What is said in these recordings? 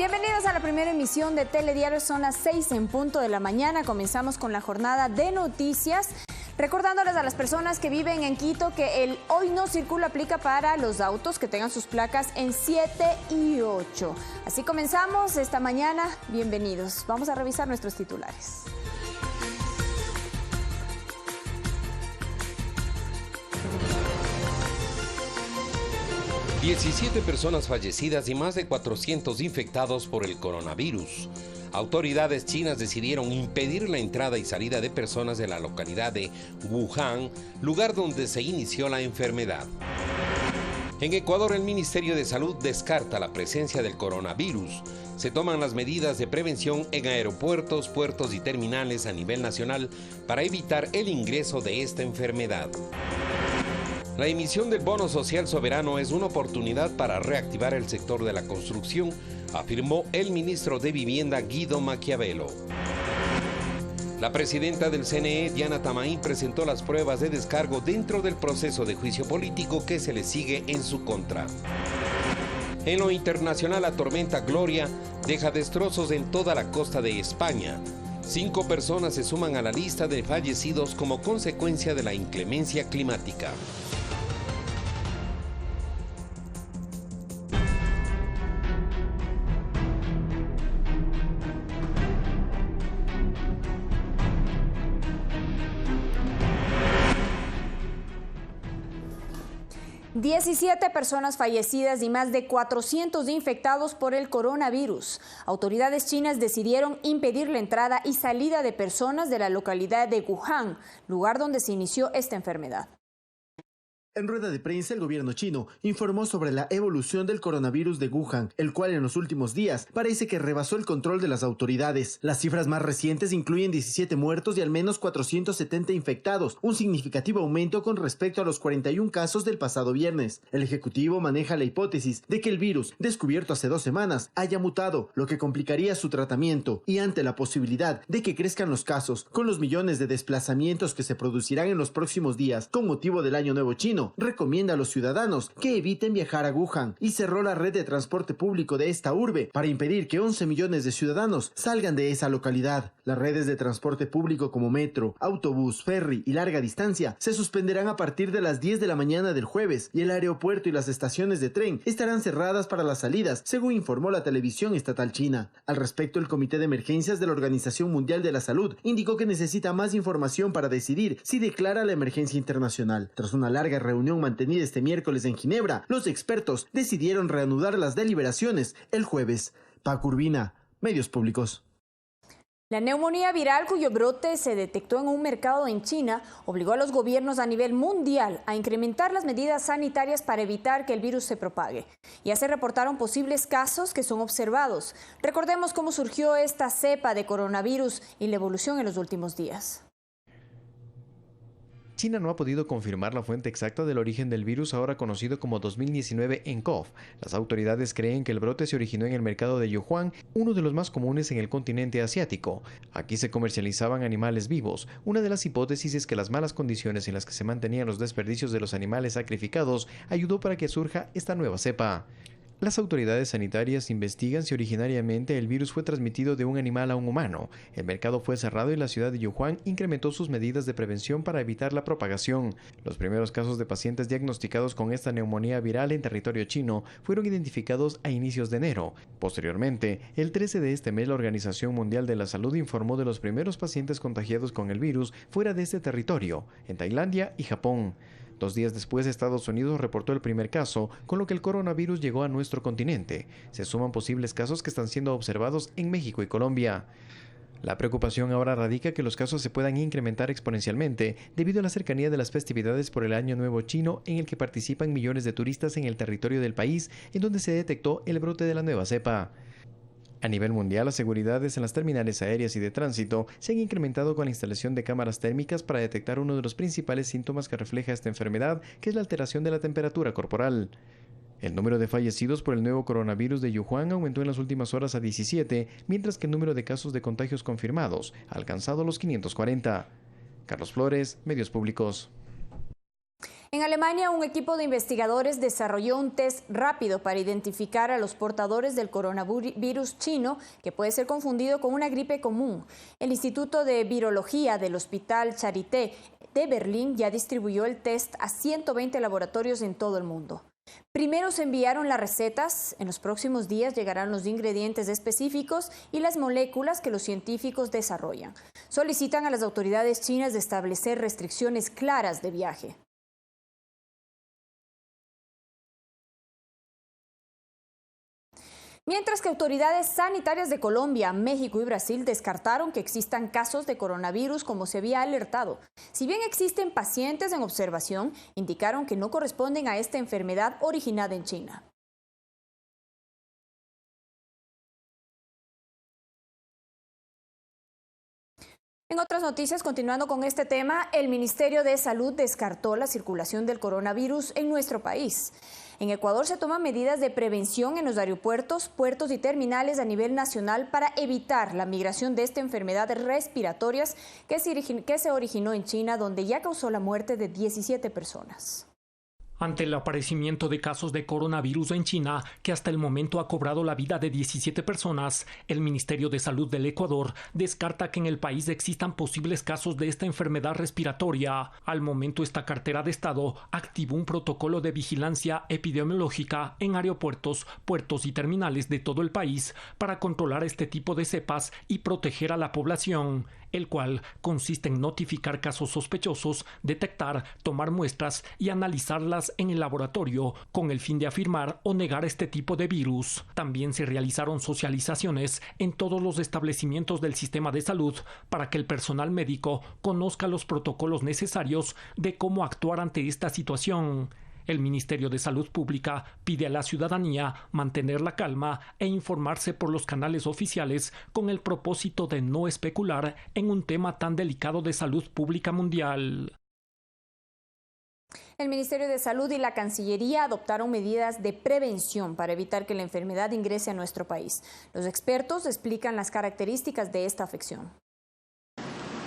Bienvenidos a la primera emisión de Telediario. Son las 6 en punto de la mañana. Comenzamos con la jornada de noticias. Recordándoles a las personas que viven en Quito que el hoy no circula aplica para los autos que tengan sus placas en 7 y 8. Así comenzamos esta mañana. Bienvenidos. Vamos a revisar nuestros titulares. ...17 personas fallecidas y más de 400 infectados por el coronavirus. Autoridades chinas decidieron impedir la entrada y salida de personas de la localidad de Wuhan, lugar donde se inició la enfermedad. En Ecuador, el Ministerio de Salud descarta la presencia del coronavirus. Se toman las medidas de prevención en aeropuertos, puertos y terminales a nivel nacional para evitar el ingreso de esta enfermedad. La emisión del bono social soberano es una oportunidad para reactivar el sector de la construcción, afirmó el ministro de Vivienda Guido Maquiavelo. La presidenta del CNE, Diana Tamaín, presentó las pruebas de descargo dentro del proceso de juicio político que se le sigue en su contra. En lo internacional, la tormenta Gloria deja destrozos en toda la costa de España. 5 personas se suman a la lista de fallecidos como consecuencia de la inclemencia climática. ...17 personas fallecidas y más de 400 infectados por el coronavirus. Autoridades chinas decidieron impedir la entrada y salida de personas de la localidad de Wuhan, lugar donde se inició esta enfermedad. En rueda de prensa, el gobierno chino informó sobre la evolución del coronavirus de Wuhan, el cual en los últimos días parece que rebasó el control de las autoridades. Las cifras más recientes incluyen 17 muertos y al menos 470 infectados, un significativo aumento con respecto a los 41 casos del pasado viernes. El ejecutivo maneja la hipótesis de que el virus, descubierto hace 2 semanas, haya mutado, lo que complicaría su tratamiento, y ante la posibilidad de que crezcan los casos, con los millones de desplazamientos que se producirán en los próximos días con motivo del Año Nuevo Chino, recomienda a los ciudadanos que eviten viajar a Wuhan y cerró la red de transporte público de esta urbe para impedir que 11 millones de ciudadanos salgan de esa localidad. Las redes de transporte público como metro, autobús, ferry y larga distancia se suspenderán a partir de las 10 de la mañana del jueves y el aeropuerto y las estaciones de tren estarán cerradas para las salidas, según informó la televisión estatal china. Al respecto, el Comité de Emergencias de la Organización Mundial de la Salud indicó que necesita más información para decidir si declara la emergencia internacional. Tras una larga reunión mantenida este miércoles en Ginebra, los expertos decidieron reanudar las deliberaciones el jueves. Paco Urbina, Medios Públicos. La neumonía viral, cuyo brote se detectó en un mercado en China, obligó a los gobiernos a nivel mundial a incrementar las medidas sanitarias para evitar que el virus se propague. Ya se reportaron posibles casos que son observados. Recordemos cómo surgió esta cepa de coronavirus y la evolución en los últimos días. China no ha podido confirmar la fuente exacta del origen del virus ahora conocido como 2019 nCoV. Las autoridades creen que el brote se originó en el mercado de Yuhuang, uno de los más comunes en el continente asiático. Aquí se comercializaban animales vivos. Una de las hipótesis es que las malas condiciones en las que se mantenían los desperdicios de los animales sacrificados ayudó para que surja esta nueva cepa. Las autoridades sanitarias investigan si originariamente el virus fue transmitido de un animal a un humano. El mercado fue cerrado y la ciudad de Yuhuang incrementó sus medidas de prevención para evitar la propagación. Los primeros casos de pacientes diagnosticados con esta neumonía viral en territorio chino fueron identificados a inicios de enero. Posteriormente, el 13 de este mes, la Organización Mundial de la Salud informó de los primeros pacientes contagiados con el virus fuera de este territorio, en Tailandia y Japón. 2 días después, Estados Unidos reportó el primer caso, con lo que el coronavirus llegó a nuestro continente. Se suman posibles casos que están siendo observados en México y Colombia. La preocupación ahora radica que los casos se puedan incrementar exponencialmente debido a la cercanía de las festividades por el Año Nuevo Chino, en el que participan millones de turistas en el territorio del país, en donde se detectó el brote de la nueva cepa. A nivel mundial, las seguridades en las terminales aéreas y de tránsito se han incrementado con la instalación de cámaras térmicas para detectar uno de los principales síntomas que refleja esta enfermedad, que es la alteración de la temperatura corporal. El número de fallecidos por el nuevo coronavirus de Yuhuang aumentó en las últimas horas a 17, mientras que el número de casos de contagios confirmados ha alcanzado los 540. Carlos Flores, Medios Públicos. En Alemania, un equipo de investigadores desarrolló un test rápido para identificar a los portadores del coronavirus chino, que puede ser confundido con una gripe común. El Instituto de Virología del Hospital Charité de Berlín ya distribuyó el test a 120 laboratorios en todo el mundo. Primero se enviaron las recetas, en los próximos días llegarán los ingredientes específicos y las moléculas que los científicos desarrollan. Solicitan a las autoridades chinas de establecer restricciones claras de viaje. Mientras que autoridades sanitarias de Colombia, México y Brasil descartaron que existan casos de coronavirus como se había alertado. Si bien existen pacientes en observación, indicaron que no corresponden a esta enfermedad originada en China. En otras noticias, continuando con este tema, el Ministerio de Salud descartó la circulación del coronavirus en nuestro país. En Ecuador se toman medidas de prevención en los aeropuertos, puertos y terminales a nivel nacional para evitar la migración de esta enfermedad respiratoria que se originó en China, donde ya causó la muerte de 17 personas. Ante el aparecimiento de casos de coronavirus en China, que hasta el momento ha cobrado la vida de 17 personas, el Ministerio de Salud del Ecuador descarta que en el país existan posibles casos de esta enfermedad respiratoria. Al momento, esta cartera de Estado activó un protocolo de vigilancia epidemiológica en aeropuertos, puertos y terminales de todo el país para controlar este tipo de cepas y proteger a la población, el cual consiste en notificar casos sospechosos, detectar, tomar muestras y analizarlas en el laboratorio con el fin de afirmar o negar este tipo de virus. También se realizaron socializaciones en todos los establecimientos del sistema de salud para que el personal médico conozca los protocolos necesarios de cómo actuar ante esta situación. El Ministerio de Salud Pública pide a la ciudadanía mantener la calma e informarse por los canales oficiales con el propósito de no especular en un tema tan delicado de salud pública mundial. El Ministerio de Salud y la Cancillería adoptaron medidas de prevención para evitar que la enfermedad ingrese a nuestro país. Los expertos explican las características de esta afección.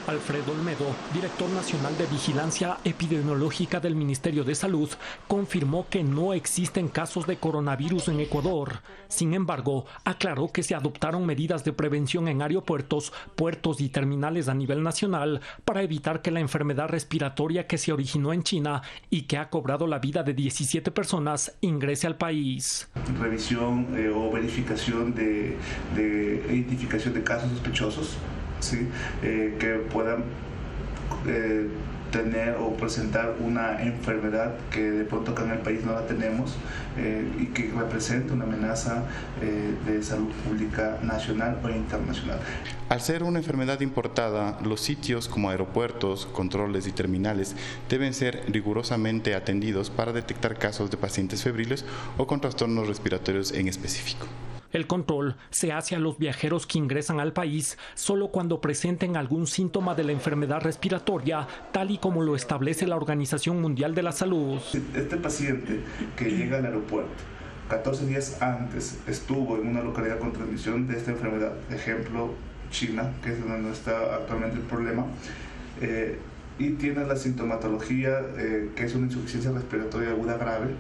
Alfredo Olmedo, director nacional de Vigilancia Epidemiológica del Ministerio de Salud, confirmó que no existen casos de coronavirus en Ecuador. Sin embargo, aclaró que se adoptaron medidas de prevención en aeropuertos, puertos y terminales a nivel nacional para evitar que la enfermedad respiratoria que se originó en China y que ha cobrado la vida de 17 personas ingrese al país. Revisión o verificación de identificación de casos sospechosos. ¿Sí? Que puedan tener o presentar una enfermedad que de pronto acá en el país no la tenemos y que representa una amenaza de salud pública nacional o internacional. Al ser una enfermedad importada, los sitios como aeropuertos, controles y terminales deben ser rigurosamente atendidos para detectar casos de pacientes febriles o con trastornos respiratorios en específico. El control se hace a los viajeros que ingresan al país solo cuando presenten algún síntoma de la enfermedad respiratoria, tal y como lo establece la Organización Mundial de la Salud. Este paciente que llega al aeropuerto 14 días antes estuvo en una localidad con transmisión de esta enfermedad, ejemplo China, que es donde está actualmente el problema, y tiene la sintomatología que es una insuficiencia respiratoria aguda grave,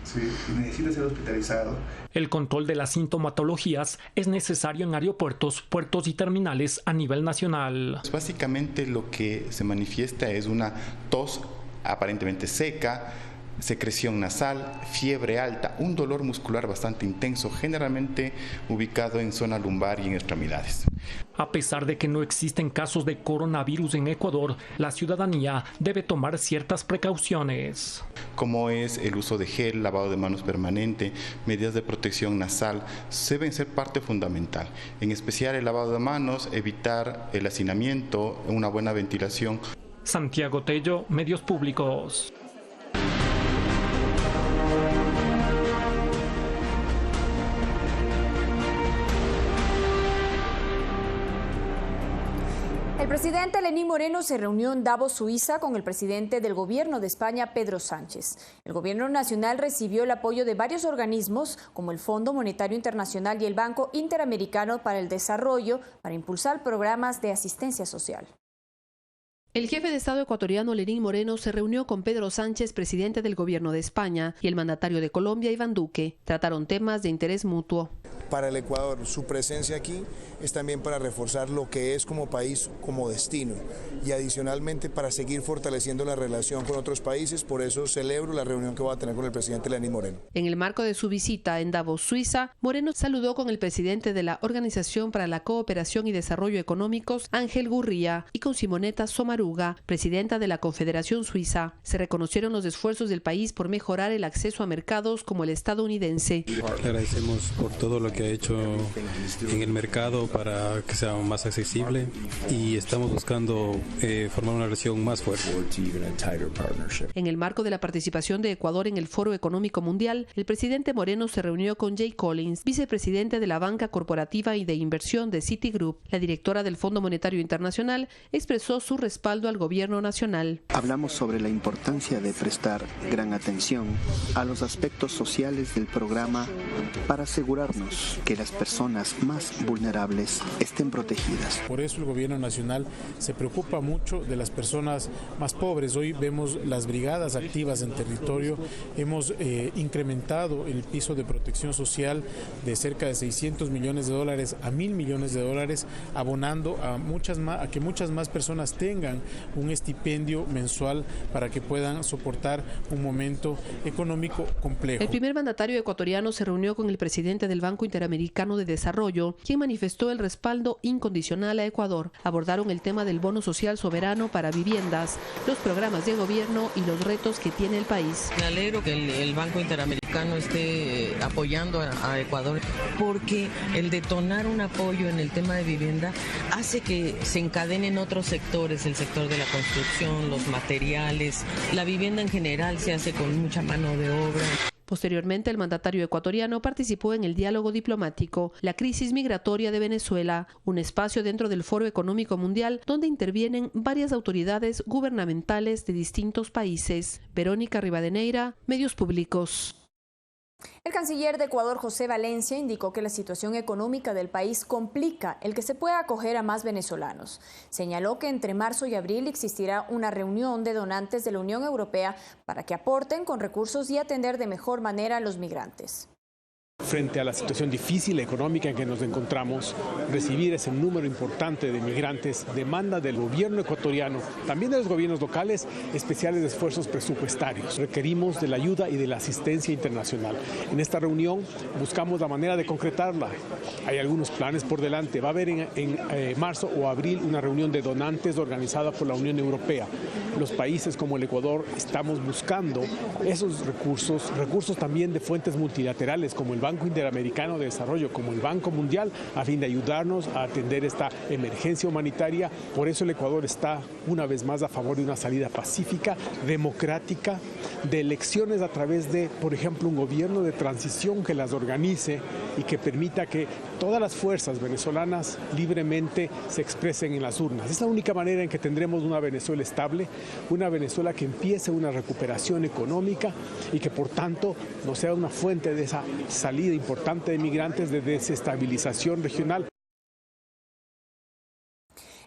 ¿sí? Y necesita ser hospitalizado. El control de las sintomatologías es necesario en aeropuertos, puertos y terminales a nivel nacional. Básicamente lo que se manifiesta es una tos aparentemente seca, secreción nasal, fiebre alta, un dolor muscular bastante intenso, generalmente ubicado en zona lumbar y en extremidades. A pesar de que no existen casos de coronavirus en Ecuador, la ciudadanía debe tomar ciertas precauciones. Como es el uso de gel, lavado de manos permanente, medidas de protección nasal, deben ser parte fundamental. En especial el lavado de manos, evitar el hacinamiento, una buena ventilación. Santiago Tello, Medios Públicos. El presidente Lenín Moreno se reunió en Davos, Suiza, con el presidente del gobierno de España, Pedro Sánchez. El gobierno nacional recibió el apoyo de varios organismos, como el Fondo Monetario Internacional y el Banco Interamericano para el Desarrollo, para impulsar programas de asistencia social. El jefe de Estado ecuatoriano Lenín Moreno se reunió con Pedro Sánchez, presidente del Gobierno de España, y el mandatario de Colombia, Iván Duque. Trataron temas de interés mutuo. Para el Ecuador, su presencia aquí es también para reforzar lo que es como país, como destino, y adicionalmente para seguir fortaleciendo la relación con otros países. Por eso celebro la reunión que voy a tener con el presidente Lenín Moreno. En el marco de su visita en Davos, Suiza, Moreno saludó con el presidente de la Organización para la Cooperación y Desarrollo Económicos, Ángel Gurría, y con Simonetta Sommaruga, presidenta de la Confederación Suiza. Se reconocieron los esfuerzos del país por mejorar el acceso a mercados como el estadounidense. Agradecemos por todo lo que ha hecho en el mercado para que sea más accesible, y estamos buscando formar una relación más fuerte. En el marco de la participación de Ecuador en el Foro Económico Mundial, el presidente Moreno se reunió con Jay Collins, vicepresidente de la banca corporativa y de inversión de Citigroup. La directora del Fondo Monetario Internacional expresó su respaldo al gobierno nacional. Hablamos sobre la importancia de prestar gran atención a los aspectos sociales del programa para asegurarnos que las personas más vulnerables estén protegidas. Por eso el gobierno nacional se preocupa mucho de las personas más pobres. Hoy vemos las brigadas activas en territorio. Hemos incrementado el piso de protección social de cerca de 600 millones de dólares a 1.000 millones de dólares, abonando a que muchas más personas tengan un estipendio mensual para que puedan soportar un momento económico complejo. El primer mandatario ecuatoriano se reunió con el presidente del Banco Interamericano de Desarrollo, quien manifestó el respaldo incondicional a Ecuador. Abordaron el tema del bono social soberano para viviendas, los programas de gobierno y los retos que tiene el país. Me alegro que el Banco Interamericano esté apoyando a Ecuador, porque el detonar un apoyo en el tema de vivienda hace que se encadenen otros sectores, el sector de la construcción, los materiales, la vivienda en general se hace con mucha mano de obra. Posteriormente, el mandatario ecuatoriano participó en el diálogo diplomático, la crisis migratoria de Venezuela, un espacio dentro del Foro Económico Mundial donde intervienen varias autoridades gubernamentales de distintos países. Verónica Rivadeneira, Medios Públicos. El canciller de Ecuador, José Valencia, indicó que la situación económica del país complica el que se pueda acoger a más venezolanos. Señaló que entre marzo y abril existirá una reunión de donantes de la Unión Europea para que aporten con recursos y atender de mejor manera a los migrantes. Frente a la situación difícil económica en que nos encontramos, recibir ese número importante de migrantes demanda del gobierno ecuatoriano, también de los gobiernos locales, especiales esfuerzos presupuestarios. Requerimos de la ayuda y de la asistencia internacional. En esta reunión buscamos la manera de concretarla. Hay algunos planes por delante. Va a haber en marzo o abril una reunión de donantes organizada por la Unión Europea. Los países como el Ecuador estamos buscando esos recursos también de fuentes multilaterales como el Banco Interamericano de Desarrollo, como el Banco Mundial, a fin de ayudarnos a atender esta emergencia humanitaria. Por eso el Ecuador está una vez más a favor de una salida pacífica, democrática, de elecciones a través de, por ejemplo, un gobierno de transición que las organice y que permita que todas las fuerzas venezolanas libremente se expresen en las urnas. Es la única manera en que tendremos una Venezuela estable, una Venezuela que empiece una recuperación económica y que por tanto no sea una fuente de esa salida importante de migrantes, de desestabilización regional.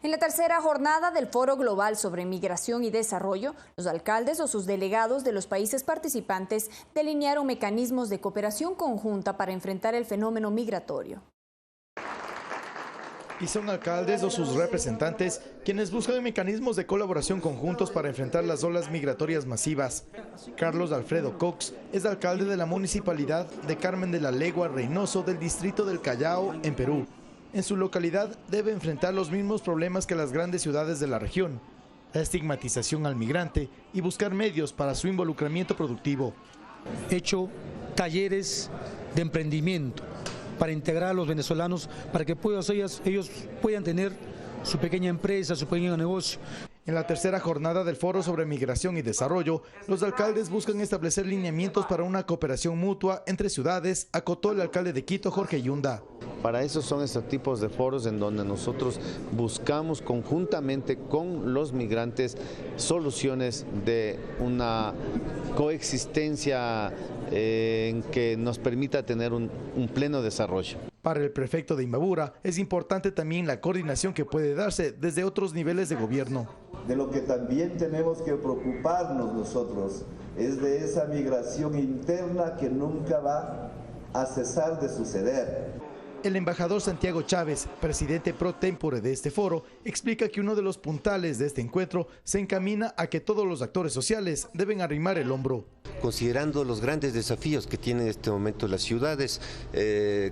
En la tercera jornada del Foro Global sobre Migración y Desarrollo, los alcaldes o sus delegados de los países participantes delinearon mecanismos de cooperación conjunta para enfrentar el fenómeno migratorio. Y son alcaldes o sus representantes quienes buscan mecanismos de colaboración conjuntos para enfrentar las olas migratorias masivas. Carlos Alfredo Cox es alcalde de la municipalidad de Carmen de la Legua Reynoso del distrito del Callao, en Perú. En su localidad debe enfrentar los mismos problemas que las grandes ciudades de la región: la estigmatización al migrante y buscar medios para su involucramiento productivo. He hecho talleres de emprendimiento para integrar a los venezolanos, para que ellos puedan tener su pequeña empresa, su pequeño negocio. En la tercera jornada del Foro sobre Migración y Desarrollo, los alcaldes buscan establecer lineamientos para una cooperación mutua entre ciudades, acotó el alcalde de Quito, Jorge Yunda. Para eso son estos tipos de foros en donde nosotros buscamos conjuntamente con los migrantes soluciones de una coexistencia en que nos permita tener un pleno desarrollo. Para el prefecto de Imbabura, es importante también la coordinación que puede darse desde otros niveles de gobierno. De lo que también tenemos que preocuparnos nosotros es de esa migración interna que nunca va a cesar de suceder. El embajador Santiago Chávez, presidente pro tempore de este foro, explica que uno de los puntales de este encuentro se encamina a que todos los actores sociales deben arrimar el hombro. Considerando los grandes desafíos que tienen en este momento las ciudades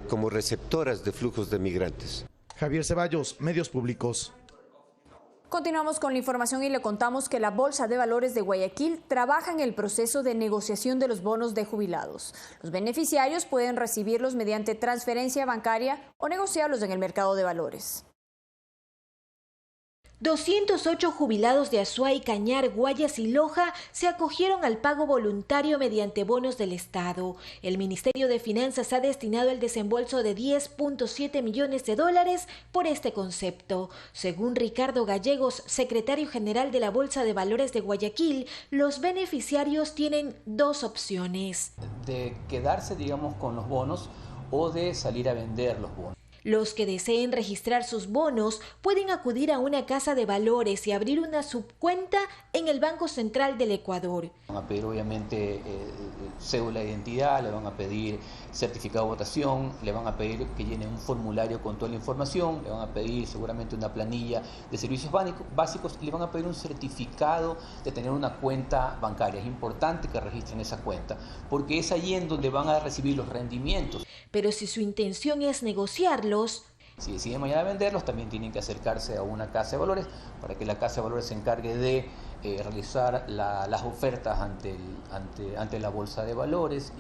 como receptoras de flujos de migrantes. Javier Ceballos, Medios Públicos. Continuamos con la información y le contamos que la Bolsa de Valores de Guayaquil trabaja en el proceso de negociación de los bonos de jubilados. Los beneficiarios pueden recibirlos mediante transferencia bancaria o negociarlos en el mercado de valores. 208 jubilados de Azuay, Cañar, Guayas y Loja se acogieron al pago voluntario mediante bonos del Estado. El Ministerio de Finanzas ha destinado el desembolso de $10.7 millones por este concepto. Según Ricardo Gallegos, secretario general de la Bolsa de Valores de Guayaquil, los beneficiarios tienen dos opciones. De quedarse, digamos, con los bonos o de salir a vender los bonos. Los que deseen registrar sus bonos pueden acudir a una casa de valores y abrir una subcuenta en el Banco Central del Ecuador. Van a pedir obviamente cédula de identidad, le van a pedir certificado de votación, le van a pedir que llene un formulario con toda la información, le van a pedir seguramente una planilla de servicios básicos y le van a pedir un certificado de tener una cuenta bancaria. Es importante que registren esa cuenta porque es allí en donde van a recibir los rendimientos. Pero si su intención es negociarlos, si deciden mañana venderlos, también tienen que acercarse a una casa de valores para que la casa de valores se encargue de realizar las ofertas ante la bolsa de valores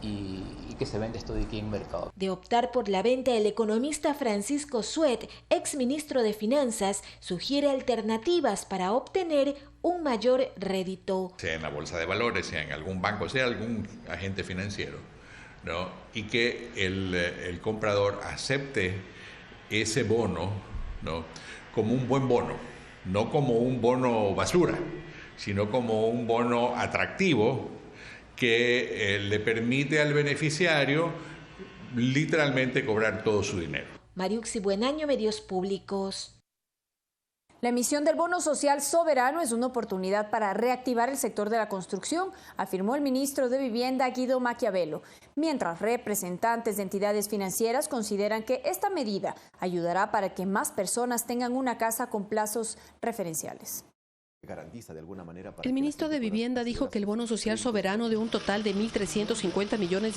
y que se vende esto de aquí en mercado. De optar por la venta, el economista Francisco Suet, exministro de Finanzas, sugiere alternativas para obtener un mayor rédito. Sea en la bolsa de valores, sea en algún banco, sea algún agente financiero, ¿no? Y que el comprador acepte ese bono, ¿no? Como un buen bono, no como un bono basura, sino como un bono atractivo que le permite al beneficiario literalmente cobrar todo su dinero. Mariuxi Buenaño, Medios Públicos. La emisión del bono social soberano es una oportunidad para reactivar el sector de la construcción, afirmó el ministro de Vivienda Guido Maquiavelo, mientras representantes de entidades financieras consideran que esta medida ayudará para que más personas tengan una casa con plazos referenciales. Garantiza de alguna manera para el ministro de Vivienda dijo que el bono social soberano de un total de $1.350 millones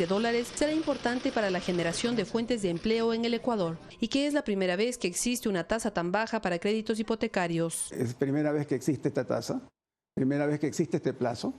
será importante para la generación de fuentes de empleo en el Ecuador y que es la primera vez que existe una tasa tan baja para créditos hipotecarios. Es primera vez que existe esta tasa, primera vez que existe este plazo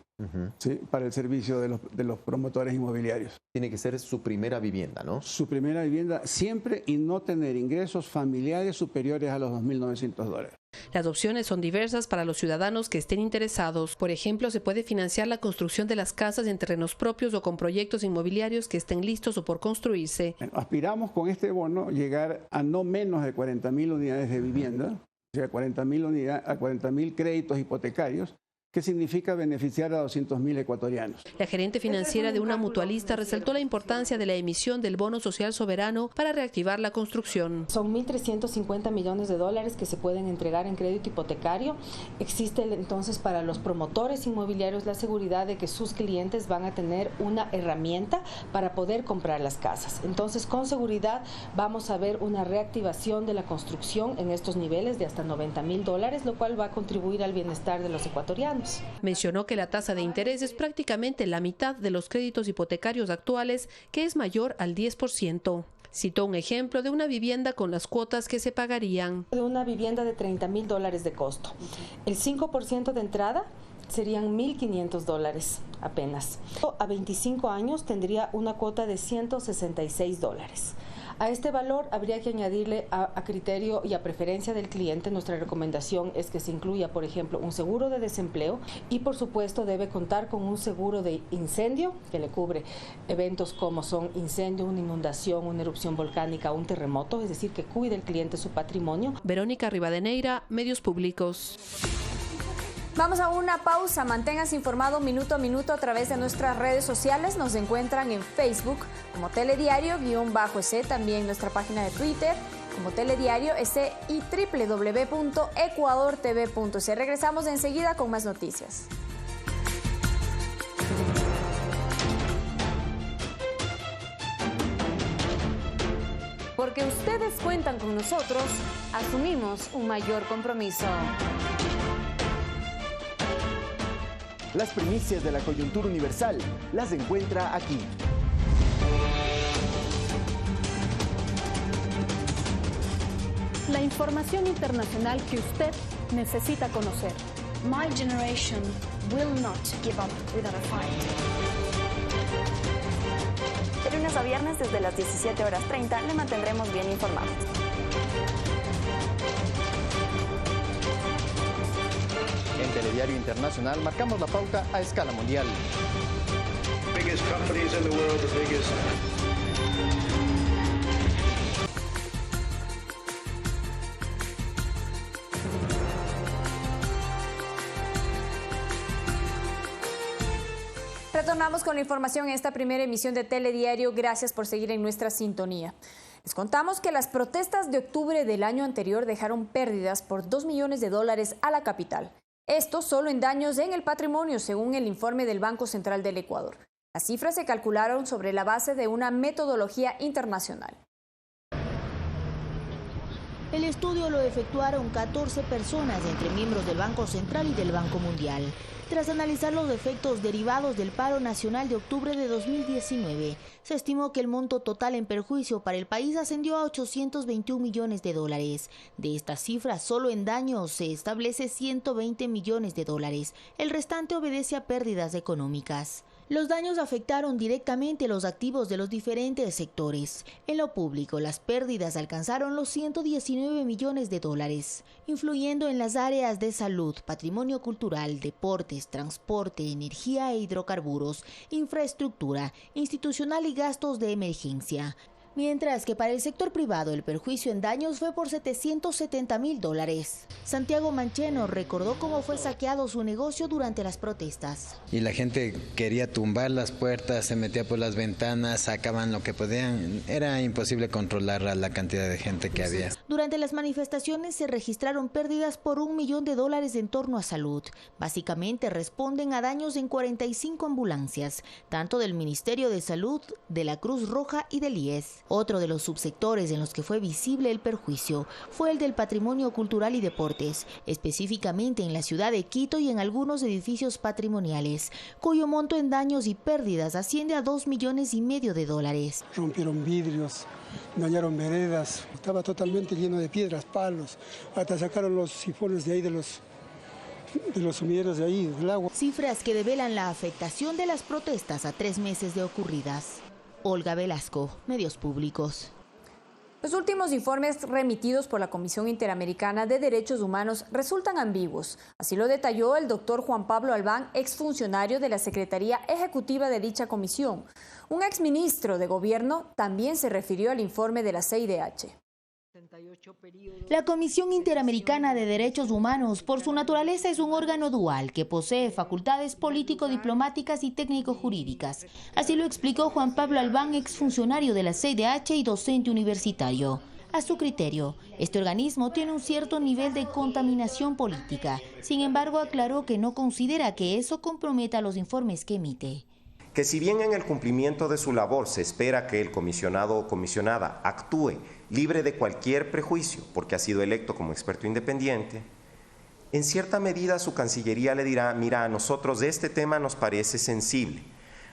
¿sí? para el servicio de los promotores inmobiliarios. Tiene que ser su primera vivienda, ¿no? Su primera vivienda siempre y no tener ingresos familiares superiores a los $2.900. Las opciones son diversas para los ciudadanos que estén interesados. Por ejemplo, se puede financiar la construcción de las casas en terrenos propios o con proyectos inmobiliarios que estén listos o por construirse. Aspiramos con este bono llegar a no menos de 40.000 unidades de vivienda, o sea, 40.000 créditos hipotecarios, que significa beneficiar a 200.000 ecuatorianos. La gerente financiera de una mutualista resaltó la importancia de la emisión del bono social soberano para reactivar la construcción. Son $1.350 millones que se pueden entregar en crédito hipotecario. Existe entonces para los promotores inmobiliarios la seguridad de que sus clientes van a tener una herramienta para poder comprar las casas. Entonces, con seguridad vamos a ver una reactivación de la construcción en estos niveles de hasta $90.000, lo cual va a contribuir al bienestar de los ecuatorianos. Mencionó que la tasa de interés es prácticamente la mitad de los créditos hipotecarios actuales, que es mayor al 10%. Citó un ejemplo de una vivienda con las cuotas que se pagarían. De una vivienda de $30.000 de costo. El 5% de entrada serían $1.500 apenas. A 25 años tendría una cuota de $166. A este valor habría que añadirle a criterio y a preferencia del cliente. Nuestra recomendación es que se incluya, por ejemplo, un seguro de desempleo y, por supuesto, debe contar con un seguro de incendio que le cubre eventos como son incendio, una inundación, una erupción volcánica, un terremoto, es decir, que cuide el cliente su patrimonio. Verónica Rivadeneira, Medios Públicos. Vamos a una pausa. Manténgase informado minuto a minuto a través de nuestras redes sociales. Nos encuentran en Facebook como Telediario_EC, también nuestra página de Twitter como Telediario EC y www.ecuadortv.es. Regresamos enseguida con más noticias. Porque ustedes cuentan con nosotros, asumimos un mayor compromiso. Las primicias de la coyuntura universal las encuentra aquí. La información internacional que usted necesita conocer. My generation will not give up without a fight. De lunes a viernes desde las 17:30 le mantendremos bien informados. En Telediario Internacional marcamos la pauta a escala mundial. Retornamos con la información en esta primera emisión de Telediario. Gracias por seguir en nuestra sintonía. Les contamos que las protestas de octubre del año anterior dejaron pérdidas por $2 millones a la capital. Esto solo en daños en el patrimonio, según el informe del Banco Central del Ecuador. Las cifras se calcularon sobre la base de una metodología internacional. El estudio lo efectuaron 14 personas, entre miembros del Banco Central y del Banco Mundial. Tras analizar los efectos derivados del paro nacional de octubre de 2019, se estimó que el monto total en perjuicio para el país ascendió a $821 millones. De esta cifra, solo en daños se establece $120 millones. El restante obedece a pérdidas económicas. Los daños afectaron directamente los activos de los diferentes sectores. En lo público, las pérdidas alcanzaron los $119 millones, influyendo en las áreas de salud, patrimonio cultural, deportes, transporte, energía e hidrocarburos, infraestructura, institucional y gastos de emergencia. Mientras que para el sector privado el perjuicio en daños fue por $770.000. Santiago Mancheno recordó cómo fue saqueado su negocio durante las protestas. Y la gente quería tumbar las puertas, se metía por las ventanas, sacaban lo que podían. Era imposible controlar la cantidad de gente que había. Durante las manifestaciones se registraron pérdidas por $1 millón en torno a salud. Básicamente responden a daños en 45 ambulancias, tanto del Ministerio de Salud, de la Cruz Roja y del IES. Otro de los subsectores en los que fue visible el perjuicio fue el del patrimonio cultural y deportes, específicamente en la ciudad de Quito y en algunos edificios patrimoniales, cuyo monto en daños y pérdidas asciende a $2,5 millones. Rompieron vidrios, dañaron veredas, estaba totalmente lleno de piedras, palos, hasta sacaron los sifones de ahí de los sumideros de ahí, del agua. Cifras que develan la afectación de las protestas a 3 meses de ocurridas. Olga Velasco, Medios Públicos. Los últimos informes remitidos por la Comisión Interamericana de Derechos Humanos resultan ambiguos. Así lo detalló el doctor Juan Pablo Albán, exfuncionario de la Secretaría Ejecutiva de dicha comisión. Un exministro de Gobierno también se refirió al informe de la CIDH. La Comisión Interamericana de Derechos Humanos, por su naturaleza, es un órgano dual que posee facultades político-diplomáticas y técnico-jurídicas. Así lo explicó Juan Pablo Albán, exfuncionario de la CIDH y docente universitario. A su criterio, este organismo tiene un cierto nivel de contaminación política. Sin embargo, aclaró que no considera que eso comprometa los informes que emite. Que si bien en el cumplimiento de su labor se espera que el comisionado o comisionada actúe libre de cualquier prejuicio porque ha sido electo como experto independiente, en cierta medida su Cancillería le dirá, mira, a nosotros este tema nos parece sensible,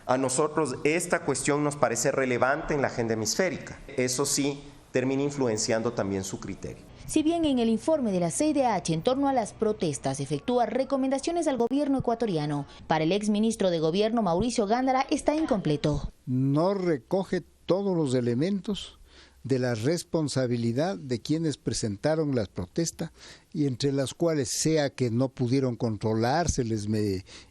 a nosotros esta cuestión nos parece relevante en la agenda hemisférica. Eso sí, termina influenciando también su criterio. Si bien en el informe de la CIDH en torno a las protestas efectúa recomendaciones al gobierno ecuatoriano, para el exministro de Gobierno Mauricio Gándara está incompleto. No recoge todos los elementos de la responsabilidad de quienes presentaron las protestas y entre las cuales sea que no pudieron controlar,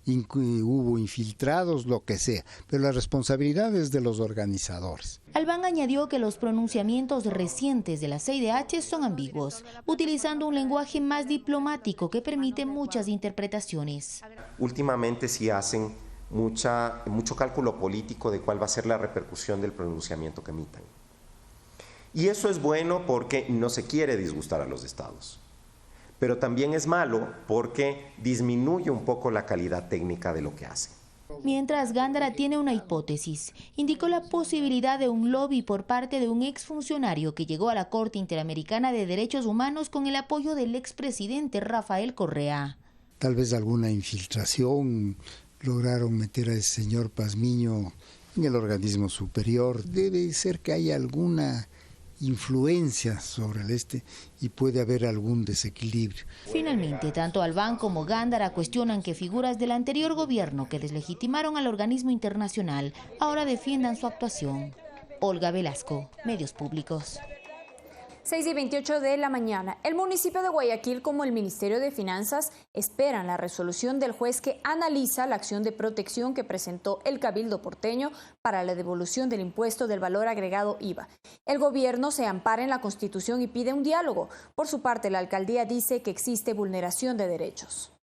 hubo infiltrados, lo que sea, pero la responsabilidad es de los organizadores. Albán añadió que los pronunciamientos recientes de la CIDH son ambiguos, utilizando un lenguaje más diplomático que permite muchas interpretaciones. Últimamente sí hacen mucho cálculo político de cuál va a ser la repercusión del pronunciamiento que emitan. Y eso es bueno porque no se quiere disgustar a los estados. Pero también es malo porque disminuye un poco la calidad técnica de lo que hacen. Mientras, Gándara tiene una hipótesis. Indicó la posibilidad de un lobby por parte de un exfuncionario que llegó a la Corte Interamericana de Derechos Humanos con el apoyo del expresidente Rafael Correa. Tal vez alguna infiltración, lograron meter a ese señor Pazmiño en el organismo superior. Debe ser que haya alguna influencia sobre el y puede haber algún desequilibrio. Finalmente, tanto Albán como Gándara cuestionan que figuras del anterior gobierno que deslegitimaron al organismo internacional ahora defiendan su actuación. Olga Velasco, Medios Públicos. 6:28 de la mañana. El municipio de Guayaquil como el Ministerio de Finanzas esperan la resolución del juez que analiza la acción de protección que presentó el Cabildo porteño para la devolución del impuesto del valor agregado IVA. El gobierno se ampara en la Constitución y pide un diálogo. Por su parte, la alcaldía dice que existe vulneración de derechos.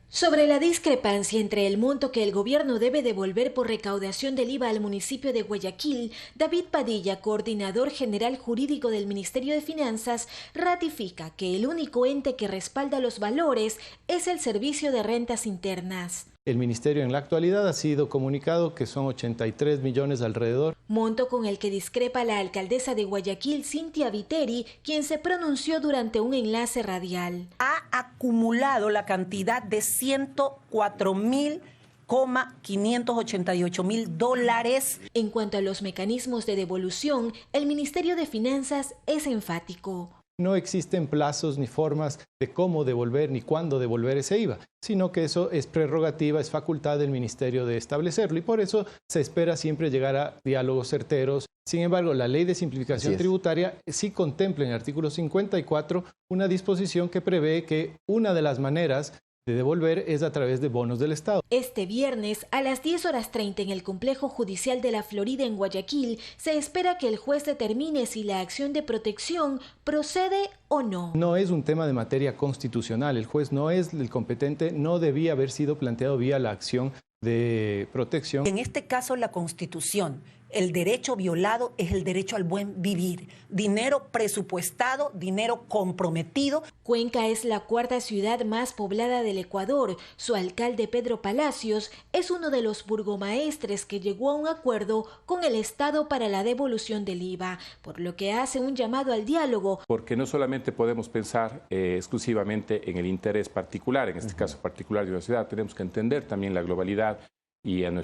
Sobre la discrepancia entre el monto que el gobierno debe devolver por recaudación del IVA al municipio de Guayaquil, David Padilla, coordinador general jurídico del Ministerio de Finanzas, ratifica que el único ente que respalda los valores es el Servicio de Rentas Internas. El Ministerio en la actualidad ha sido comunicado que son 83 millones alrededor. Monto con el que discrepa la alcaldesa de Guayaquil, Cintia Viteri, quien se pronunció durante un enlace radial. Ha acumulado la cantidad de 104.588.000 dólares. En cuanto a los mecanismos de devolución, el Ministerio de Finanzas es enfático. No existen plazos ni formas de cómo devolver ni cuándo devolver ese IVA, sino que eso es prerrogativa, es facultad del Ministerio de establecerlo y por eso se espera siempre llegar a diálogos certeros. Sin embargo, la Ley de Simplificación Tributaria sí contempla en el artículo 54 una disposición que prevé que una de las maneras de devolver es a través de bonos del Estado. Este viernes a las 10:30 en el Complejo Judicial de la Florida en Guayaquil se espera que el juez determine si la acción de protección procede o no. No es un tema de materia constitucional, el juez no es el competente, no debía haber sido planteado vía la acción de protección. En este caso la Constitución, el derecho violado es el derecho al buen vivir. Dinero presupuestado, dinero comprometido. Cuenca es la cuarta ciudad más poblada del Ecuador. Su alcalde Pedro Palacios es uno de los burgomaestres que llegó a un acuerdo con el Estado para la devolución del IVA, por lo que hace un llamado al diálogo. Porque no solamente podemos pensar exclusivamente en el interés particular, en este caso particular de una ciudad, tenemos que entender también la globalidad y a la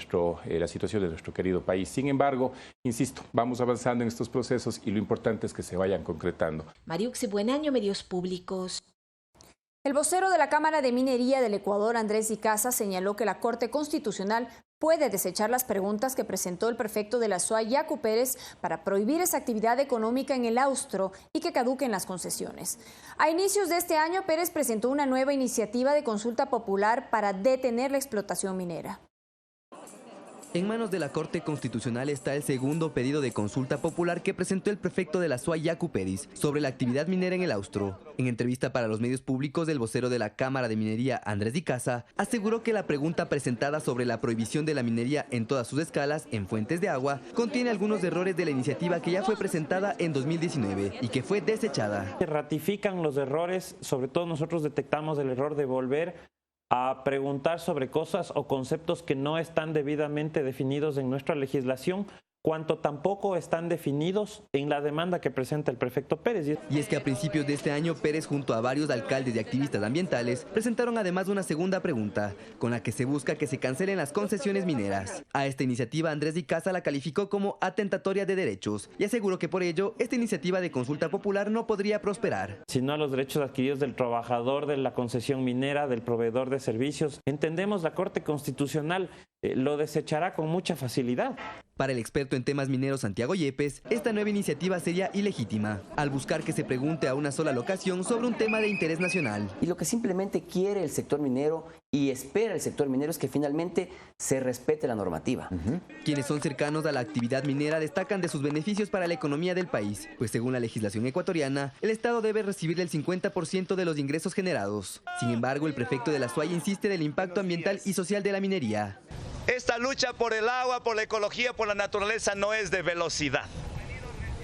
situación de nuestro querido país. Sin embargo, insisto, vamos avanzando en estos procesos y lo importante es que se vayan concretando. Mariuxi Buenaño, Medios Públicos. El vocero de la Cámara de Minería del Ecuador, Andrés Icaza, señaló que la Corte Constitucional puede desechar las preguntas que presentó el prefecto de la SUAY, Yacu Pérez, para prohibir esa actividad económica en el austro y que caduquen las concesiones. A inicios de este año, Pérez presentó una nueva iniciativa de consulta popular para detener la explotación minera. En manos de la Corte Constitucional está el segundo pedido de consulta popular que presentó el prefecto de la SUAY, Yacu Pérez, sobre la actividad minera en el austro. En entrevista para los medios públicos, el vocero de la Cámara de Minería, Andrés Icaza, aseguró que la pregunta presentada sobre la prohibición de la minería en todas sus escalas en fuentes de agua contiene algunos errores de la iniciativa que ya fue presentada en 2019 y que fue desechada. Se ratifican los errores, sobre todo nosotros detectamos el error de volver a preguntar sobre cosas o conceptos que no están debidamente definidos en nuestra legislación, cuanto tampoco están definidos en la demanda que presenta el prefecto Pérez. Y es que a principios de este año, Pérez junto a varios alcaldes y activistas ambientales presentaron además una segunda pregunta, con la que se busca que se cancelen las concesiones mineras. A esta iniciativa Andrés Icaza la calificó como atentatoria de derechos y aseguró que por ello esta iniciativa de consulta popular no podría prosperar. Sino a los derechos adquiridos del trabajador de la concesión minera, del proveedor de servicios. Entendemos la Corte Constitucional lo desechará con mucha facilidad. Para el experto en temas mineros Santiago Yepes, esta nueva iniciativa sería ilegítima, al buscar que se pregunte a una sola locación sobre un tema de interés nacional. Y lo que simplemente quiere el sector minero y espera el sector minero es que finalmente se respete la normativa. Quienes son cercanos a la actividad minera destacan de sus beneficios para la economía del país, pues según la legislación ecuatoriana, el Estado debe recibir el 50% de los ingresos generados. Sin embargo, el prefecto de la SUAY insiste en el impacto ambiental y social de la minería. Esta lucha por el agua, por la ecología, por la naturaleza no es de velocidad.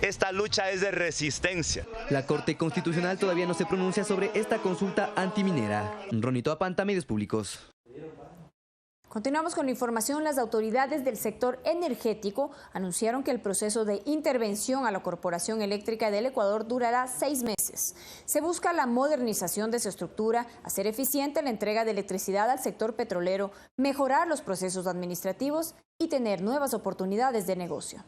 Esta lucha es de resistencia. La Corte Constitucional todavía no se pronuncia sobre esta consulta antiminera. Ronito Apanta, Medios Públicos. Continuamos con la información. Las autoridades del sector energético anunciaron que el proceso de intervención a la Corporación Eléctrica del Ecuador durará 6 meses. Se busca la modernización de su estructura, hacer eficiente la entrega de electricidad al sector petrolero, mejorar los procesos administrativos y tener nuevas oportunidades de negocio.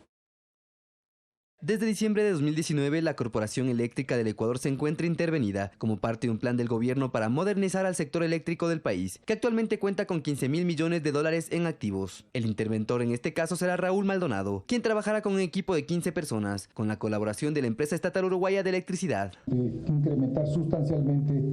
Desde diciembre de 2019, la Corporación Eléctrica del Ecuador se encuentra intervenida como parte de un plan del gobierno para modernizar al sector eléctrico del país, que actualmente cuenta con 15.000 millones de dólares en activos. El interventor en este caso será Raúl Maldonado, quien trabajará con un equipo de 15 personas, con la colaboración de la empresa estatal uruguaya de electricidad. Incrementar sustancialmente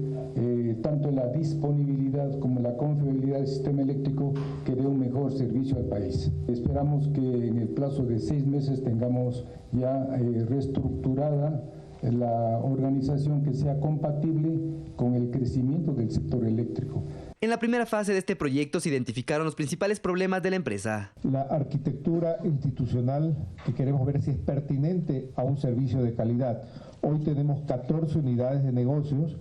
tanto la disponibilidad como la confiabilidad del sistema eléctrico que dé un mejor servicio al país. Esperamos que en el plazo de 6 meses tengamos ya reestructurada la organización que sea compatible con el crecimiento del sector eléctrico. En la primera fase de este proyecto se identificaron los principales problemas de la empresa. La arquitectura institucional, que queremos ver si es pertinente a un servicio de calidad. Hoy tenemos 14 unidades de negocios,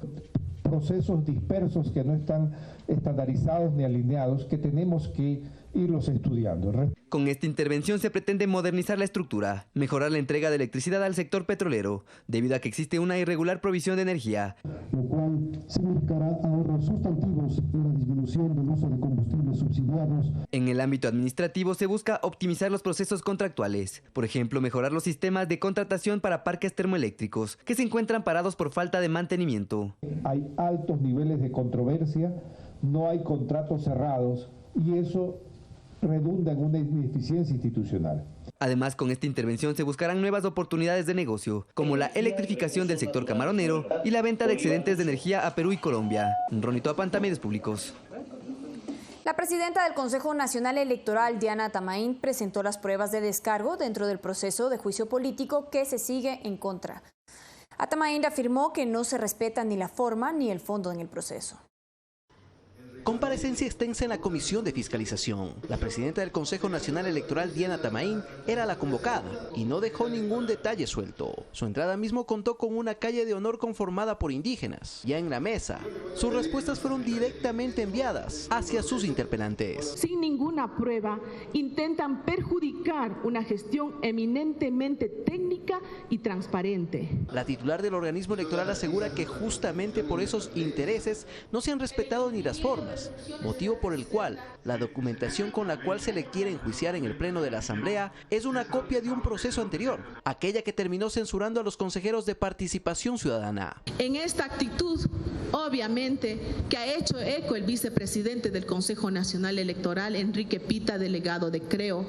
procesos dispersos que no están estandarizados ni alineados, que tenemos que irlos estudiando. Con esta intervención se pretende modernizar la estructura, mejorar la entrega de electricidad al sector petrolero, debido a que existe una irregular provisión de energía. Lo cual significará ahorros sustantivos en la disminución del uso de combustibles subsidiados. En el ámbito administrativo se busca optimizar los procesos contractuales, por ejemplo, mejorar los sistemas de contratación para parques termoeléctricos, que se encuentran parados por falta de mantenimiento. Hay altos niveles de controversia, no hay contratos cerrados y eso redunda en una ineficiencia institucional. Además, con esta intervención se buscarán nuevas oportunidades de negocio, como la electrificación del sector camaronero y la venta de excedentes de energía a Perú y Colombia. Ronito Apanta, Medios Públicos. La presidenta del Consejo Nacional Electoral, Diana Tamaín, presentó las pruebas de descargo dentro del proceso de juicio político que se sigue en contra. Atamaín afirmó que no se respeta ni la forma ni el fondo en el proceso. Comparecencia extensa en la Comisión de Fiscalización. La presidenta del Consejo Nacional Electoral, Diana Tamaín, era la convocada y no dejó ningún detalle suelto. Su entrada mismo contó con una calle de honor conformada por indígenas. Ya en la mesa, sus respuestas fueron directamente enviadas hacia sus interpelantes. Sin ninguna prueba, intentan perjudicar una gestión eminentemente técnica y transparente. La titular del organismo electoral asegura que justamente por esos intereses no se han respetado ni las formas, motivo por el cual la documentación con la cual se le quiere enjuiciar en el pleno de la Asamblea es una copia de un proceso anterior, aquella que terminó censurando a los consejeros de Participación Ciudadana. En esta actitud, obviamente, que ha hecho eco el vicepresidente del Consejo Nacional Electoral, Enrique Pita, delegado de Creo,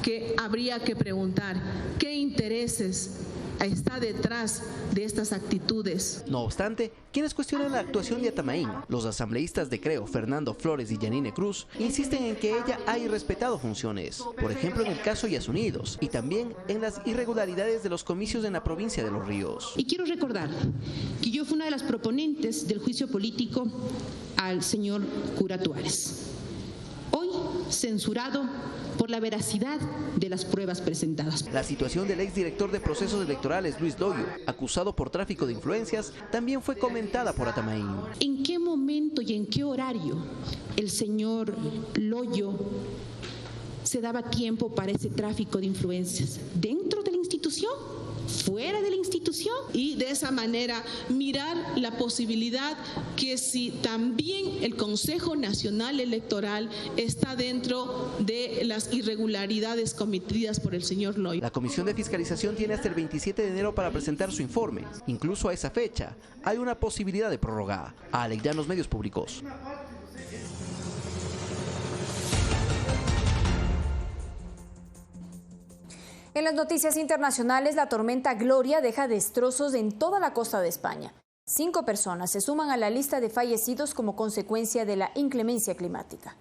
que habría que preguntar qué intereses está detrás de estas actitudes. No obstante, quienes cuestionan la actuación de Atamaín, los asambleístas de Creo, Fernando Flores y Yanine Cruz, insisten en que ella ha irrespetado funciones, por ejemplo en el caso Yasunidos, y también en las irregularidades de los comicios en la provincia de Los Ríos. Y quiero recordar que yo fui una de las proponentes del juicio político al señor Cura Tuárez, hoy censurado por la veracidad de las pruebas presentadas. La situación del exdirector de procesos electorales, Luis Loyo, acusado por tráfico de influencias, también fue comentada por Atamaín. ¿En qué momento y en qué horario el señor Loyo se daba tiempo para ese tráfico de influencias? ¿Dentro de la institución? ¿Fuera de la institución? Y de esa manera mirar la posibilidad que si también el Consejo Nacional Electoral está dentro de las irregularidades cometidas por el señor Loyo. La Comisión de Fiscalización tiene hasta el 27 de enero para presentar su informe. Incluso a esa fecha hay una posibilidad de prórroga. Alex Llanos, Medios Públicos. En las noticias internacionales, la tormenta Gloria deja destrozos en toda la costa de España. 5 personas se suman a la lista de fallecidos como consecuencia de la inclemencia climática.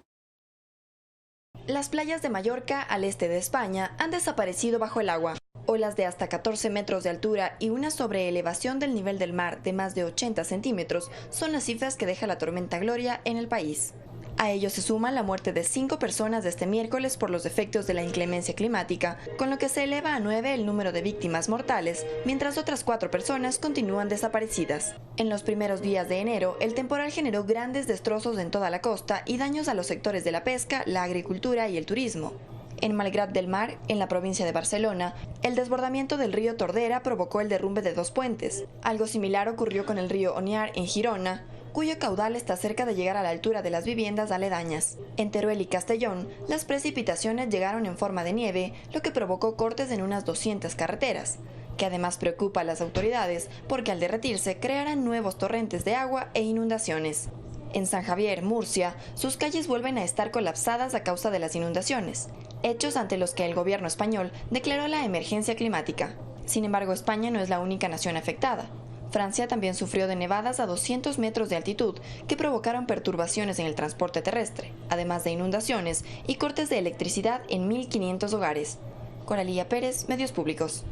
Las playas de Mallorca, al este de España, han desaparecido bajo el agua. Olas de hasta 14 metros de altura y una sobreelevación del nivel del mar de más de 80 centímetros son las cifras que deja la tormenta Gloria en el país. A ello se suma la muerte de 5 personas de este miércoles por los efectos de la inclemencia climática, con lo que se eleva a 9 el número de víctimas mortales, mientras otras 4 personas continúan desaparecidas. En los primeros días de enero, el temporal generó grandes destrozos en toda la costa y daños a los sectores de la pesca, la agricultura y el turismo. En Malgrat del Mar, en la provincia de Barcelona, el desbordamiento del río Tordera provocó el derrumbe de 2 puentes. Algo similar ocurrió con el río Onyar en Girona, cuyo caudal está cerca de llegar a la altura de las viviendas aledañas. En Teruel y Castellón, las precipitaciones llegaron en forma de nieve, lo que provocó cortes en unas 200 carreteras, que además preocupa a las autoridades porque al derretirse crearán nuevos torrentes de agua e inundaciones. En San Javier, Murcia, sus calles vuelven a estar colapsadas a causa de las inundaciones, hechos ante los que el gobierno español declaró la emergencia climática. Sin embargo, España no es la única nación afectada. Francia también sufrió de nevadas a 200 metros de altitud que provocaron perturbaciones en el transporte terrestre, además de inundaciones y cortes de electricidad en 1.500 hogares. Coralía Pérez, Medios Públicos.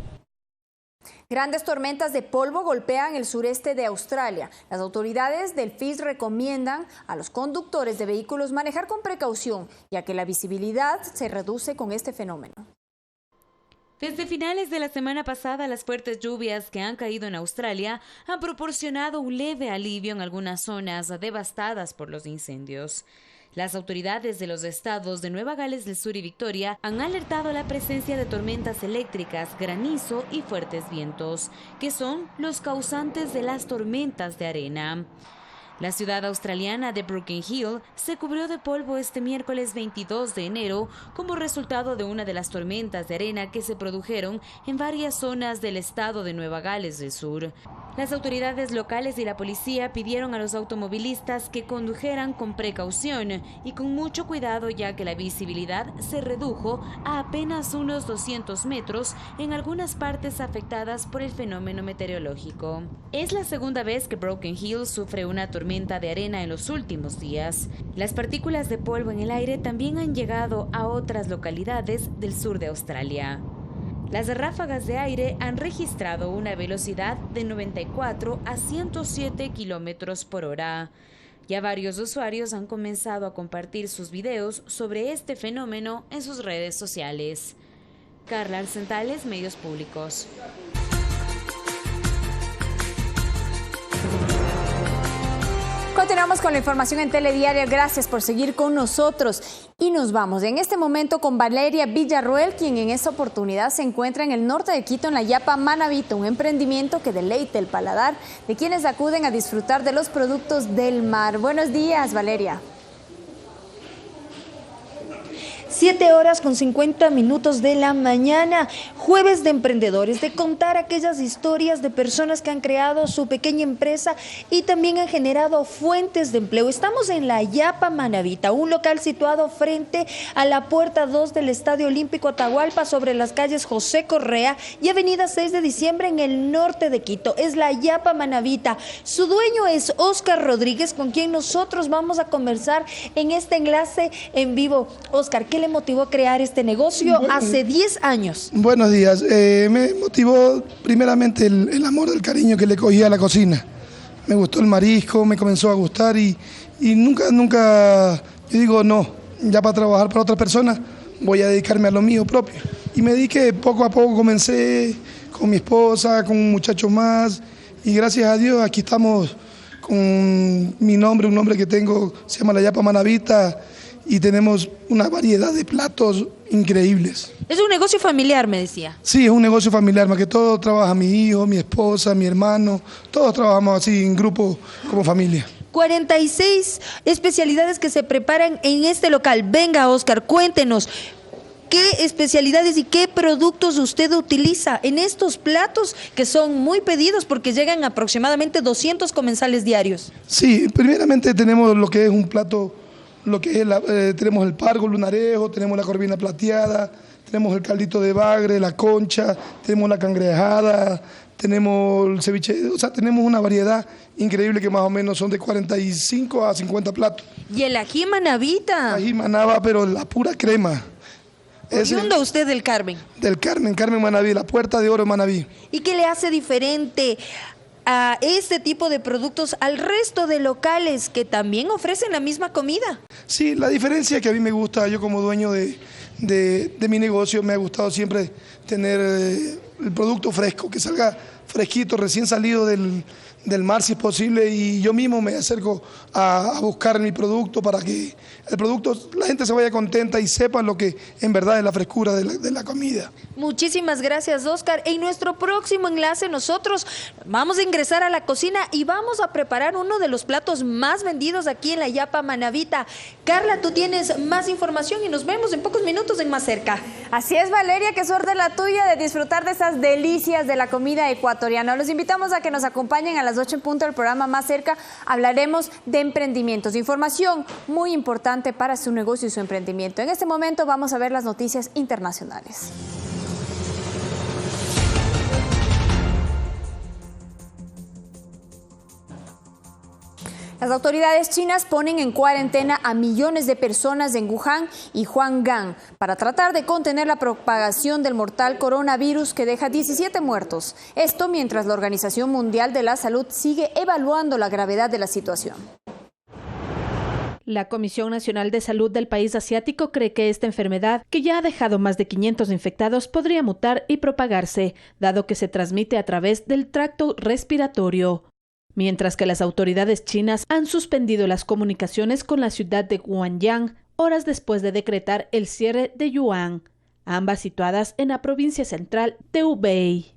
Grandes tormentas de polvo golpean el sureste de Australia. Las autoridades del FIS recomiendan a los conductores de vehículos manejar con precaución, ya que la visibilidad se reduce con este fenómeno. Desde finales de la semana pasada, las fuertes lluvias que han caído en Australia han proporcionado un leve alivio en algunas zonas devastadas por los incendios. Las autoridades de los estados de Nueva Gales del Sur y Victoria han alertado la presencia de tormentas eléctricas, granizo y fuertes vientos, que son los causantes de las tormentas de arena. La ciudad australiana de Broken Hill se cubrió de polvo este miércoles 22 de enero como resultado de una de las tormentas de arena que se produjeron en varias zonas del estado de Nueva Gales del Sur. Las autoridades locales y la policía pidieron a los automovilistas que condujeran con precaución y con mucho cuidado, ya que la visibilidad se redujo a apenas unos 200 metros en algunas partes afectadas por el fenómeno meteorológico. Es la segunda vez que Broken Hill sufre una tormenta de arena en los últimos días. Las partículas de polvo en el aire también han llegado a otras localidades del sur de Australia. Las ráfagas de aire han registrado una velocidad de 94 a 107 kilómetros por hora. Ya varios usuarios han comenzado a compartir sus videos sobre este fenómeno en sus redes sociales. Carla Arcentales, Medios Públicos. Continuamos con la información en Telediario. Gracias por seguir con nosotros. Y nos vamos en este momento con Valeria Villarroel, quien en esta oportunidad se encuentra en el norte de Quito, en la Yapa Manabita, un emprendimiento que deleite el paladar de quienes acuden a disfrutar de los productos del mar. Buenos días, Valeria. 7:50 de la mañana, jueves de emprendedores, de contar aquellas historias de personas que han creado su pequeña empresa y también han generado fuentes de empleo. Estamos en la Yapa Manabita, un local situado frente a la puerta 2 del Estadio Olímpico Atahualpa, sobre las calles José Correa y Avenida 6 de Diciembre en el norte de Quito. Es la Yapa Manabita. Su dueño es Oscar Rodríguez, con quien nosotros vamos a conversar en este enlace en vivo. Oscar, ¿qué le motivó a crear este negocio hace 10 años? Buenos días. Me motivó primeramente el amor, el cariño que le cogí a la cocina. Me gustó el marisco, me comenzó a gustar y nunca, yo digo, no, ya para trabajar para otras personas voy a dedicarme a lo mío propio. Y me dediqué, poco a poco comencé con mi esposa, con un muchacho más, y gracias a Dios aquí estamos con mi nombre, un nombre que tengo, se llama La Yapa Manabita, y tenemos una variedad de platos increíbles. Es un negocio familiar, me decía. Sí, es un negocio familiar, más que todo trabaja mi hijo, mi esposa, mi hermano, todos trabajamos así en grupo como familia. 46 especialidades que se preparan en este local. Venga, Oscar, cuéntenos, ¿qué especialidades y qué productos usted utiliza en estos platos que son muy pedidos porque llegan aproximadamente 200 comensales diarios? Sí, primeramente tenemos lo que es un plato, lo que es tenemos el pargo lunarejo, tenemos la corvina plateada, tenemos el caldito de bagre, la concha, tenemos la cangrejada, tenemos el ceviche, o sea, tenemos una variedad increíble que más o menos son de 45 a 50 platos. ¿Y el ají manabita? Ají manaba, pero la pura crema. ¿Oriundo usted del Carmen? Del Carmen Manaví, la Puerta de Oro Manaví. ¿Y qué le hace diferente a este tipo de productos al resto de locales que también ofrecen la misma comida? Sí, la diferencia que a mí me gusta, yo como dueño de mi negocio, me ha gustado siempre tener el producto fresco, que salga fresquito, recién salido del mar si es posible, y yo mismo me acerco a buscar mi producto para que el producto, la gente se vaya contenta y sepa lo que en verdad es la frescura de la comida. Muchísimas gracias, Oscar. En nuestro próximo enlace nosotros vamos a ingresar a la cocina y vamos a preparar uno de los platos más vendidos aquí en la Yapa Manavita. Carla, tú tienes más información y nos vemos en pocos minutos en Más Cerca. Así es, Valeria, qué suerte la tuya de disfrutar de esas delicias de la comida ecuatoriana. Los invitamos a que nos acompañen a las 8 en punto del programa Más Cerca. Hablaremos de emprendimientos, información muy importante para su negocio y su emprendimiento. En este momento vamos a ver las noticias internacionales. Las autoridades chinas ponen en cuarentena a millones de personas en Wuhan y Huanggang para tratar de contener la propagación del mortal coronavirus que deja 17 muertos. Esto mientras la Organización Mundial de la Salud sigue evaluando la gravedad de la situación. La Comisión Nacional de Salud del país asiático cree que esta enfermedad, que ya ha dejado más de 500 infectados, podría mutar y propagarse, dado que se transmite a través del tracto respiratorio. Mientras que las autoridades chinas han suspendido las comunicaciones con la ciudad de Guanyang horas después de decretar el cierre de Yuan, ambas situadas en la provincia central de Hubei.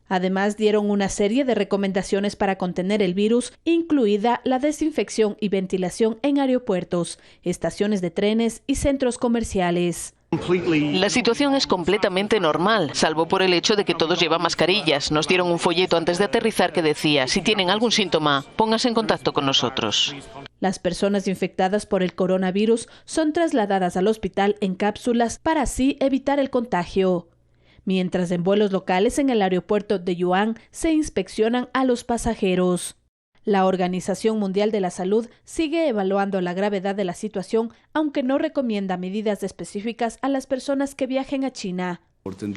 Además, dieron una serie de recomendaciones para contener el virus, incluida la desinfección y ventilación en aeropuertos, estaciones de trenes y centros comerciales. La situación es completamente normal, salvo por el hecho de que todos llevan mascarillas. Nos dieron un folleto antes de aterrizar que decía, si tienen algún síntoma, pónganse en contacto con nosotros. Las personas infectadas por el coronavirus son trasladadas al hospital en cápsulas para así evitar el contagio. Mientras en vuelos locales en el aeropuerto de Yuan se inspeccionan a los pasajeros. La Organización Mundial de la Salud sigue evaluando la gravedad de la situación, aunque no recomienda medidas específicas a las personas que viajen a China.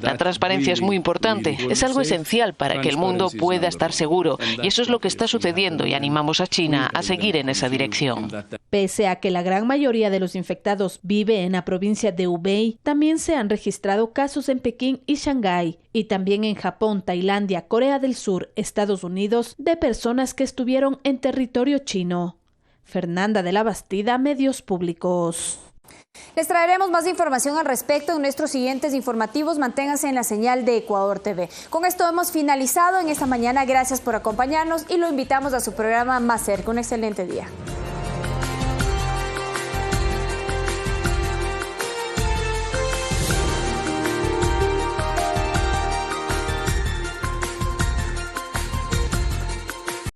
La transparencia es muy importante, es algo esencial para que el mundo pueda estar seguro, y eso es lo que está sucediendo y animamos a China a seguir en esa dirección. Pese a que la gran mayoría de los infectados vive en la provincia de Hubei, también se han registrado casos en Pekín y Shanghái, y también en Japón, Tailandia, Corea del Sur, Estados Unidos, de personas que estuvieron en territorio chino. Fernanda de la Bastida, Medios Públicos. Les traeremos más información al respecto en nuestros siguientes informativos. Manténganse en la señal de Ecuador TV. Con esto hemos finalizado en esta mañana. Gracias por acompañarnos y lo invitamos a su programa Más Cerca. Un excelente día.